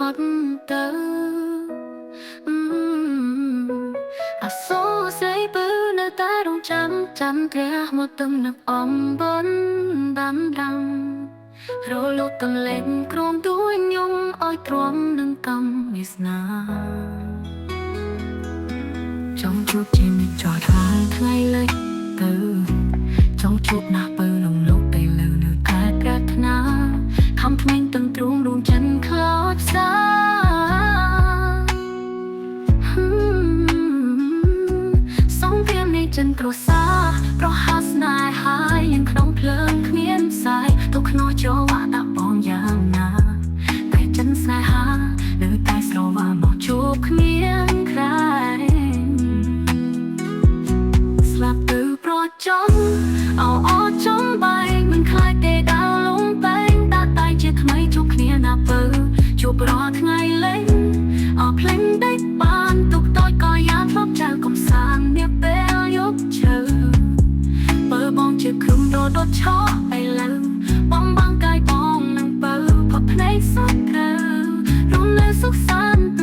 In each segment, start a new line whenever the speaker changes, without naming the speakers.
ផុតទៅអាសូរស្រីពើនៅតែរងចាំគ្រាមកទំនឹកអំបនបានដាំរលត់ទាំងលេងក្រំទួយញុំឲ្យទ្រាំនឹងកំវាសនាចង់ជួបជាមិត្តចោតហាលថ្ងៃលេចទៅចង់ជួបណាស់ពើលំលោកទៅលើនៅខែប្រាថ្នាខំថ្មែងទាំងទ្រូងដួងចិនខ្លោចសាសងព្រាមនៃចិនក្រសាប្រហាស្នេហាយ៉ាងក្នុងភ្លើងគ្មានផ្សាយទៅក្នុងចវៈដាក់បងយ៉ាងណាតែចិនស្នេហានៅតែស្រវាមកជួបគ្មានใครស្លាប់ទៅប្រចង់អត់ចំបាយមិនខ្លាចទេដើរលំបែងតែជាថ្មីជួបគ្នាណាពើជួបរាល់ថ្ងៃលេងភ្លេងដេកបានទុកតូចក៏យ៉ាងធ្លាប់ចៅកំសាន្តនាពេលយប់ឈើពើបងជាគ្រឹមរត់ឆោឥឡូវបងបាំងកាយបងនឹងពើផុតភ្នែកសុខត្រូវរំលែកសុខសាន្ត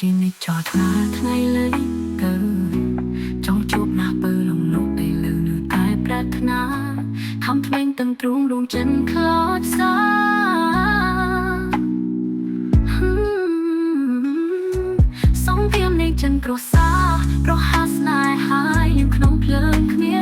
ជានិច្ចចោតណាថ្ងៃលេងទៅចង់ជួបណាស់ពើលំលោកទៅលើនៅតែប្រាថ្នាខំថ្មែងទាំងទ្រូងដួងចិនខ្លោចសាសងព្រាមនៃចិនក្រសាប្រហាស្នេហាយ៉ាងក្នុងភ្លើងគ្មាន